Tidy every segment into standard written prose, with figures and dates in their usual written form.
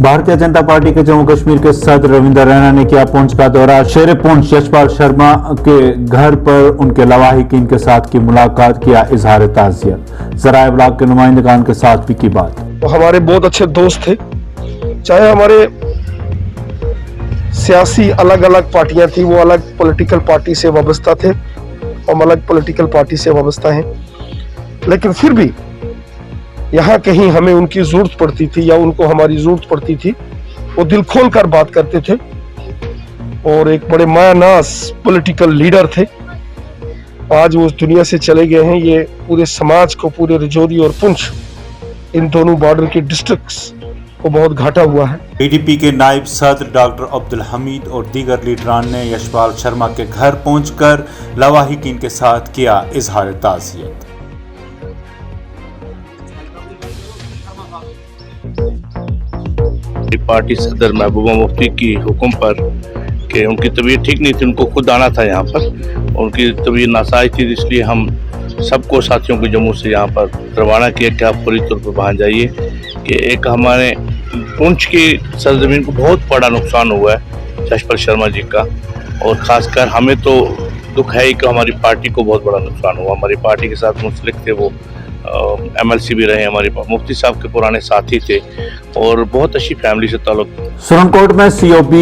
Bharatiya Janata party के जम्मू कश्मीर के सदर रविंद्र रैना ने किया पुंछ का दौरा। शेर पुंछ यशपाल शर्मा के घर पर उनके लवाहिकीन के साथ की मुलाकात, किया इजहार ताज़ियत। ज़राए इब्लाग के नुमाइंदगान के साथ भी की बात। तो हमारे बहुत अच्छे दोस्त थे, चाहे हमारे सियासी अलग अलग पार्टियां थी, वो अलग पॉलिटिकल पार्टी से वाबस्ता थे, हम अलग पॉलिटिकल पार्टी से वाबस्ता हैं, लेकिन फिर भी यहाँ कहीं हमें उनकी जरूरत पड़ती थी या उनको हमारी जरूरत पड़ती थी, वो दिल खोल कर बात करते थे और एक बड़े मायानास पॉलिटिकल लीडर थे। आज वो उस दुनिया से चले गए हैं। ये पूरे समाज को, पूरे रजौरी और पुंछ, इन दोनों बॉर्डर के डिस्ट्रिक्ट्स को बहुत घाटा हुआ है। पीडीपी के नायब सदर डॉक्टर अब्दुल हमीद और दीगर लीडरान ने यशपाल शर्मा के घर पहुंचकर लवाहिकीन के साथ किया इजहार ताज़ियत। पार्टी सदर महबूबा मुफ्ती की हुक्म पर कि उनकी तबीयत ठीक नहीं थी, उनको खुद आना था यहाँ पर, उनकी तबीयत नासाज थी, इसलिए हम सबको साथियों को जम्मू से यहाँ पर रवाना किया कि आप पूरी तौर पर वहाँ जाइए कि एक हमारे पुंछ की सरजमीन को बहुत बड़ा नुकसान हुआ है यशपाल शर्मा जी का, और ख़ासकर हमें तो दुख है कि हमारी पार्टी को बहुत बड़ा नुकसान हुआ। हमारी पार्टी के साथ मुंसलिक थे, वो MLC भी रहे, हमारे मुफ्ती साहब के पुराने साथी थे और बहुत अच्छी फैमिली से ताल्लुक। सुरनकोट में COP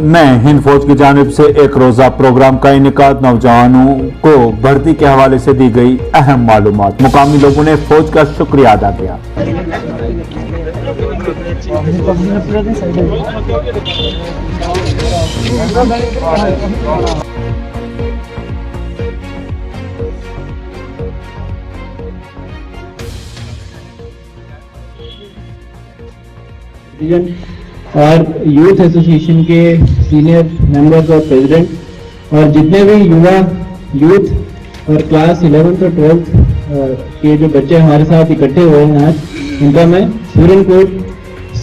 में हिंद फौज की जानिब से एक रोजा प्रोग्राम का इनेकाद, नौजवानों को भर्ती के हवाले से दी गई अहम मालूमात। मुकामी लोगों ने फौज का शुक्रिया अदा किया। और यूथ एसोसिएशन के सीनियर मेंबर्स और प्रेसिडेंट और जितने भी युवा यूथ और क्लास 11th और 12th के जो बच्चे हमारे साथ इकट्ठे हुए हैं आज, उनका मैं सुरनकोट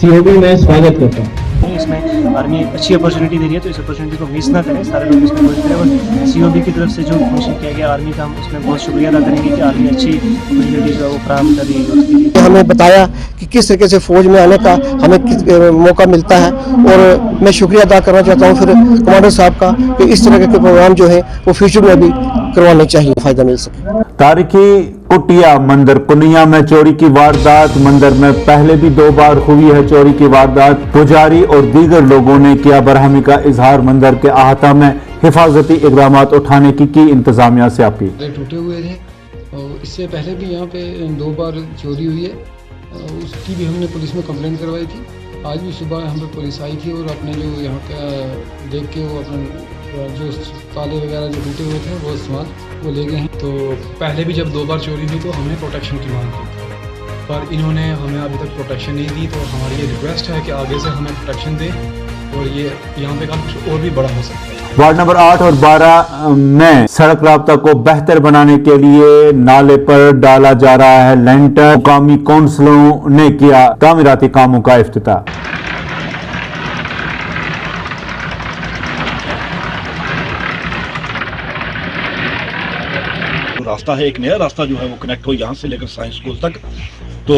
COP में स्वागत करता हूँ। इसमें आर्मी एक अच्छी अपॉर्चुनिटी दे रही है, तो इस अपॉर्चुनिटी को मिस ना करें, सारे लोग इसमें मदद करें। और COP की तरफ से जो कोशिश किया गया आर्मी का, हम उसमें बहुत शुक्रिया अदा करेंगे कि आर्मी अच्छी अपॉर्चुनिटी जो है वो फराहम कर रही है। हमें बताया कि किस तरीके से फौज में आने का हमें मौका मिलता है, और मैं शुक्रिया अदा करना चाहता हूँ फिर कमांडर साहब का कि इस तरह के प्रोग्राम जो है वो फ्यूचर में भी करवाने चाहिए, फायदा मिल सके। तारीखी कुटिया मंदिर कुनिया में चोरी की वारदात। मंदिर में पहले भी 2 बार हुई है चोरी की वारदात। पुजारी और दीगर लोगों ने किया बरहमी का इजहार। मंदिर के अहाता में हिफाजती इकदाम उठाने की इंतजामिया से अपील। टूटे हुए थे और इससे पहले भी यहाँ पे 2 बार चोरी हुई है, उसकी भी हमने पुलिस में कंप्लेंट करवाई थी। आज भी सुबह हम पे पुलिस आई थी और अपने जो यहाँ का देख के वो अपने जो ताले वगैरह जो टूटे हुए थे वो सामान वो ले गए हैं। तो पहले भी जब 2 बार चोरी हुई तो हमने प्रोटेक्शन की मांग की, पर इन्होंने हमें अभी तक प्रोटेक्शन नहीं दी। तो हमारी ये रिक्वेस्ट है कि आगे से हमें प्रोटेक्शन दें और ये यहाँ पे काम और भी बड़ा हो सकता है। वार्ड नंबर 8 और 12 में सड़क राब्ता को बेहतर बनाने के लिए नाले पर डाला जा रहा है लेंटर। मुकामी काउंसिलों ने किया तामीराती कामों का इफ्तिताह। रास्ता है, एक नया रास्ता जो है वो कनेक्ट हो यहाँ से लेकर साइंस स्कूल तक। तो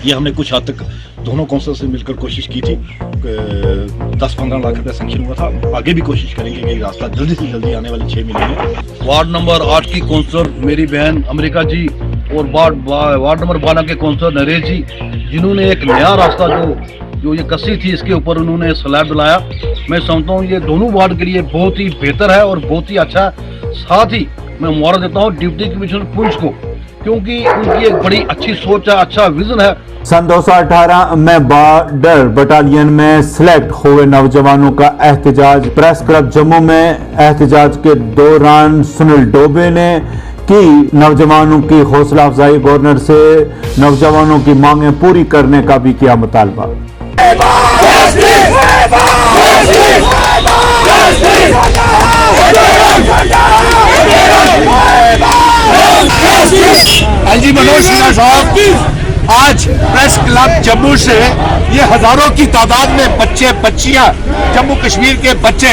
ये हमने कुछ हद तक दोनों काउंसिल से मिलकर कोशिश की थी। 10-15 लाख रुपया सैंक्शन हुआ था। आगे भी कोशिश करेंगे कि रास्ता जल्दी से जल्दी आने वाले 6 महीने में। वार्ड नंबर 8 की काउंसलर मेरी बहन अमेरिका जी और वार्ड नंबर 12 के काउंसलर नरेश जी, जिन्होंने एक नया रास्ता जो ये कसी थी इसके ऊपर उन्होंने स्लैब डलाया। मैं समझता हूँ ये दोनों वार्ड के लिए बहुत ही बेहतर है और बहुत ही अच्छा है। साथ ही मैं मुबारक देता हूँ डिप्टी कमिश्नर पुंछ को, क्योंकि उनकी एक बड़ी अच्छी सोच है, अच्छा विजन है। सन 2018 में बॉर्डर बटालियन में सिलेक्ट हुए नौजवानों का एहतजाज। प्रेस क्लब जम्मू में एहतजाज के दौरान सुनील डोबे ने की नौजवानों की हौसला अफजाई। गवर्नर से नौजवानों की मांगें पूरी करने का भी किया मुतालबा। LG मनोज सिन्हा साहब, आज प्रेस क्लब जम्मू से ये हजारों की तादाद में बच्चे बच्चियां, जम्मू कश्मीर के बच्चे,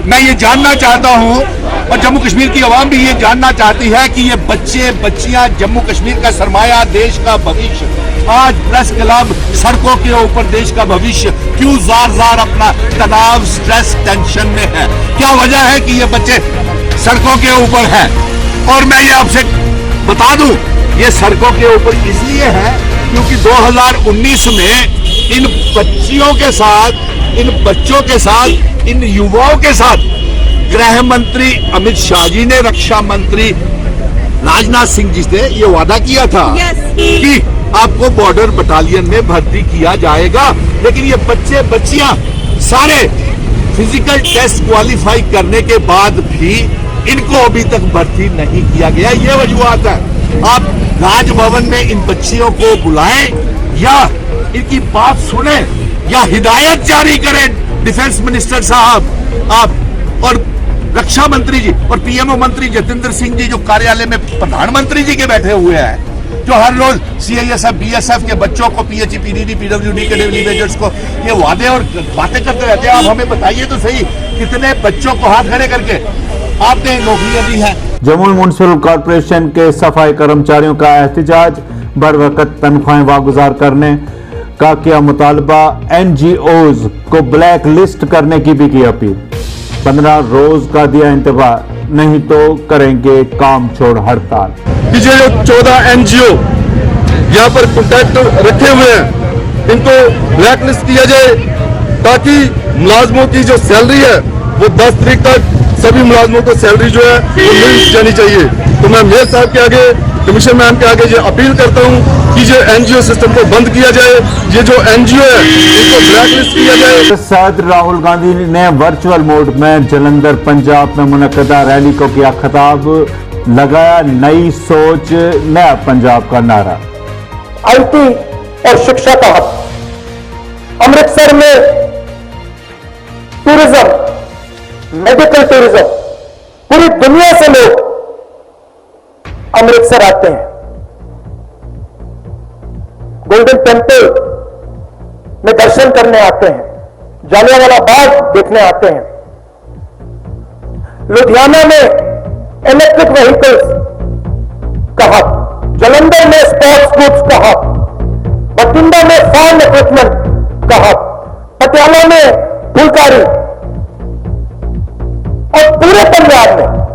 मैं ये जानना चाहता हूँ और जम्मू कश्मीर की आवाम भी ये जानना चाहती है कि ये बच्चे बच्चियां जम्मू कश्मीर का सरमाया, देश का भविष्य, आज प्रेस क्लब सड़कों के ऊपर देश का भविष्य क्यों जार अपना तनाव, स्ट्रेस, टेंशन में है? क्या वजह है कि ये बच्चे सड़कों के ऊपर हैं? और मैं ये आपसे बता दूं, ये सड़कों के ऊपर इसलिए है क्योंकि 2019 में इन बच्चियों के साथ, इन बच्चों के साथ, इन युवाओं के साथ गृह मंत्री अमित शाह जी ने, रक्षा मंत्री राजनाथ सिंह जी से ये वादा किया था कि आपको बॉर्डर बटालियन में भर्ती किया जाएगा। लेकिन ये बच्चे बच्चियां सारे फिजिकल टेस्ट क्वालिफाई करने के बाद भी इनको अभी तक भर्ती नहीं किया गया। ये वजूहत है। आप राजभवन में इन बच्चियों को बुलाएं या इनकी बात सुने या हिदायत जारी करें डिफेंस मिनिस्टर साहब आप और रक्षा मंत्री जी और पीएमओ मंत्री जितेंद्र सिंह जी, जो कार्यालय में प्रधानमंत्री जी के बैठे हुए हैं, जो हर रोज सीआईएसएफ, बीएसएफ के बच्चों को, पीएचई, पीडीडी, पीडब्ल्यूडी के डिलीवेजर्स को ये वादे और बातें करते रहते हैं। आप हमें बताइए तो सही, कितने बच्चों को हाथ खड़े करके आपने नौकरियां दी हैं? जम्मू म्युनिसिपल कॉरपोरेशन के सफाई कर्मचारियों का एहतजाज, बर वक्त तनख्वाहें वागुजार करने का किया मुतालबा, एनजीओज को ब्लैक लिस्ट करने की भी की अपील। 15 रोज का दिया इंतजार, नहीं तो करेंगे काम छोड़ हड़ताल। कि जो 14 एनजीओ यहाँ पर कॉन्टैक्ट रखे हुए हैं, इनको ब्लैक लिस्ट किया जाए ताकि मुलाजमों की जो सैलरी है वो 10 तारीख तक सभी मुलाजमों को सैलरी जो है वो मिल जानी चाहिए। तो मैं मेयर साहब के आगे, कमिश्नर मैम के आगे ये अपील करता हूँ कि जो एनजीओ सिस्टम को बंद किया जाए, ये जो एनजीओ है इनको ब्लैक लिस्ट किया जाए। सदर राहुल गांधी ने वर्चुअल मोड में जलंधर पंजाब में मुनक्कदा रैली को किया खिताब, लगाया नई सोच नया पंजाब का नारा। आईटी और शिक्षा का हक, अमृतसर में टूरिज्म, मेडिकल टूरिज्म, पूरी दुनिया से लोग अमृतसर आते हैं, गोल्डन टेम्पल में दर्शन करने आते हैं, जालियांवाला बाग देखने आते हैं। लुधियाना में इलेक्ट्रिक व्हीकल्स का हक, जलंधर में स्पोर्ट्स गुड्स का हक, बठिंडा में फार्म इक्विपमेंट का हक, पटियाला में फुलकारी और पूरे पंजाब में।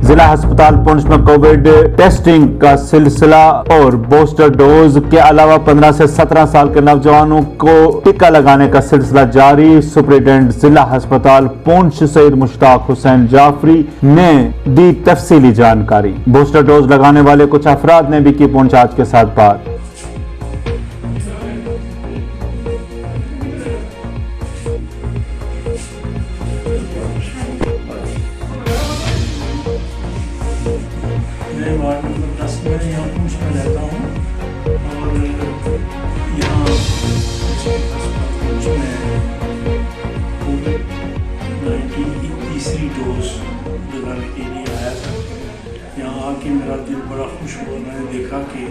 जिला अस्पताल पुंछ में कोविड टेस्टिंग का सिलसिला और बूस्टर डोज के अलावा 15 से 17 साल के नौजवानों को टीका लगाने का सिलसिला जारी। सुप्रिंटेंडेंट जिला अस्पताल पुंछ सईद मुश्ताक हुसैन जाफरी ने दी तफसीली जानकारी। बूस्टर डोज लगाने वाले कुछ अफराद ने भी की पुंछ आज के साथ बात। मैं वार्ड नंबर 10 में यहाँ पुंछ में रहता हूँ और यहाँ पुंछ में कोविड-19 की तीसरी डोज लगाने के लिए आया था। यहाँ आके मेरा दिल बड़ा खुश हुआ। मैंने देखा कि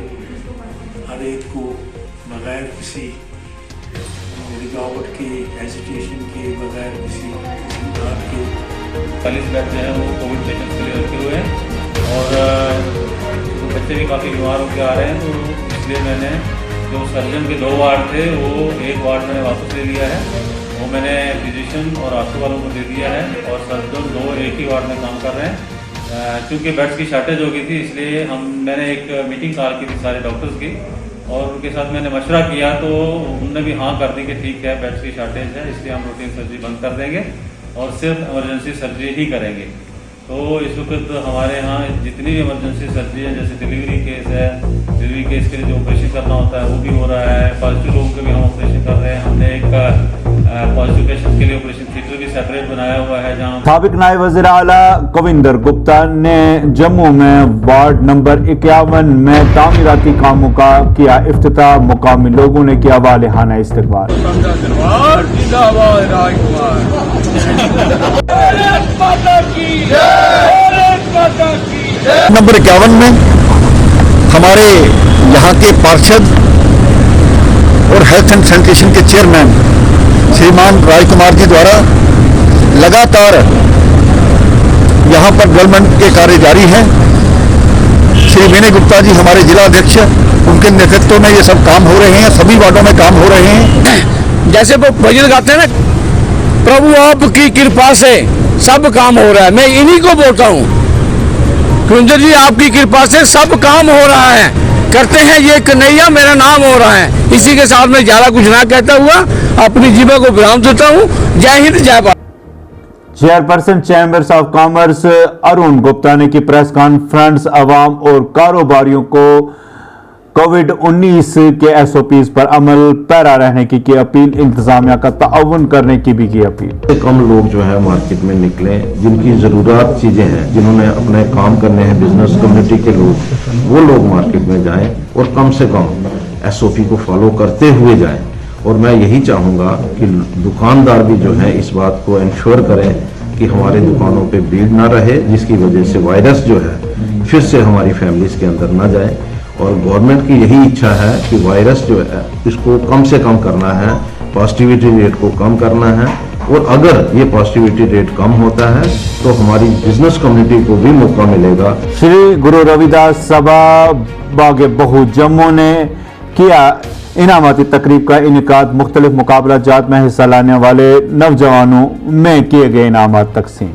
हर एक को बगैर किसी रुकावट के, हेजिटेशन के, बगैर किसी बात के 40 बेड जो है वो कोविड पेशेंट्स के लिए रखे हुए हैं और बच्चे भी काफ़ी बीमार होकर आ रहे हैं। तो इसलिए मैंने जो सर्जन के 2 वार्ड थे वो 1 वार्ड मैंने वापस ले लिया है, वो मैंने फिजिशियन और आशा वालों को दे दिया है और सर्जन 2 एक ही वार्ड में काम कर रहे हैं। क्योंकि बेड्स की शॉर्टेज हो गई थी इसलिए मैंने एक मीटिंग कॉल की थी सारे डॉक्टर्स की और उनके साथ मैंने मशवरा किया तो उन्होंने भी हाँ कर दी कि ठीक है बेड्स की शॉर्टेज है इसलिए हम रूटीन सर्जरी बंद कर देंगे और सिर्फ इमरजेंसी सर्जरी ही करेंगे। तो इस वक्त हमारे यहाँ जितनी भी इमरजेंसी सर्जरी है, जैसे डिलीवरी केस है, डिलीवरी केस के लिए जो ऑपरेशन करना होता है वो भी हो रहा है, पॉजिटिव लोगों के भी हम ऑपरेशन कर रहे हैं। हमने एक पॉजिटिव पेशेंट के लिए ऑपरेशन थिएटर भी सेपरेट बनाया हुआ है जहाँ साबिक नायब वज़ीर आला कविंदर गुप्ता ने जम्मू में वार्ड नंबर 51 में तामीराती कामों का किया इफ्तिताह। मुकामी लोगों ने किया वालिहाना इस्तकबाल। नंबर 51 में हमारे यहाँ के पार्षद और हेल्थ एंड सैनिटेशन के चेयरमैन श्रीमान राजकुमार जी द्वारा लगातार यहाँ पर डेवलपमेंट के कार्य जारी हैं। श्री विनय गुप्ता जी हमारे जिला अध्यक्ष, उनके नेतृत्व में ये सब काम हो रहे हैं, सभी वार्डों में काम हो रहे हैं। जैसे वो भजन गाते हैं ना, प्रभु आपकी कृपा से सब काम हो रहा है, मैं इन्हीं को बोलता हूँ, कुंजर जी आपकी कृपा से सब काम हो रहा है, करते हैं ये कन्हैया मेरा नाम हो रहा है। इसी के साथ में ज्यादा कुछ ना कहता हुआ अपनी जीवन को विराम देता हूँ। जय हिंद जय Bharat. Chairperson chambers of commerce Arun Gupta ने की प्रेस कॉन्फ्रेंस अवाम और कारोबारियों को कोविड-19 के एसओपीज पर अमल पैरा रहने की अपील, इंतजामिया का ताउन करने की भी की अपील। कम लोग जो है मार्केट में निकलें, जिनकी ज़रूरत चीज़ें हैं, जिन्होंने अपने काम करने हैं, बिजनेस कम्युनिटी के लोग, वो लोग मार्केट में जाएं और कम से कम एसओपी को फॉलो करते हुए जाएं। और मैं यही चाहूँगा कि दुकानदार भी जो है इस बात को इंश्योर करें कि हमारे दुकानों पे भीड़ ना रहे, जिसकी वजह से वायरस जो है फिर से हमारी फैमिलीज के अंदर ना जाए। और गवर्नमेंट की यही इच्छा है कि वायरस जो है इसको कम से कम करना है, पॉजिटिविटी रेट को कम करना है। और अगर ये पॉजिटिविटी रेट कम होता है तो हमारी बिजनेस कम्युनिटी को भी मौका मिलेगा। श्री गुरु रविदास सभा बागे बहु जम्मू ने किया इनामती तकरीब का इनेकाद, मुख्तलिफ मुकाबला जात में हिस्सा लेने वाले नौजवानों में किए गए इनामात तकसीम।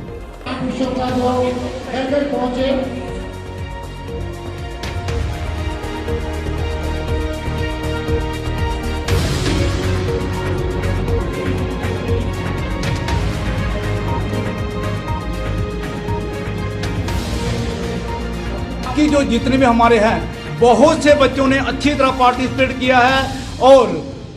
कि जो जितने भी हमारे हैं, बहुत से बच्चों ने अच्छी तरह पार्टिसिपेट किया है और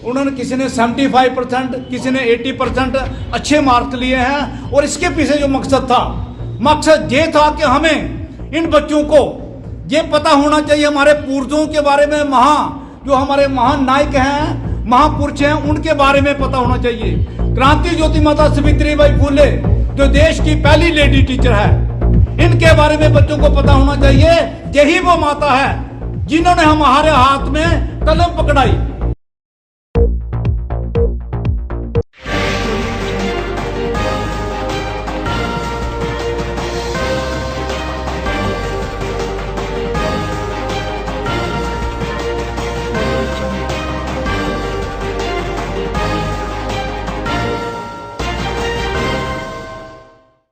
उन्होंने किसी ने 75%, किसी ने 80% अच्छे मार्क्स लिए हैं। और इसके पीछे जो मकसद ये था कि हमें इन बच्चों को ये पता होना चाहिए हमारे पूर्वजों के बारे में, जो हमारे महान नायक हैं, महापुरुष हैं, उनके बारे में पता होना चाहिए। क्रांति ज्योति माता सावित्रीबाई फुले जो देश की पहली लेडी टीचर है, इनके बारे में बच्चों को पता होना चाहिए। यही वो माता है जिन्होंने हमारे हाथ में कलम पकड़ाई।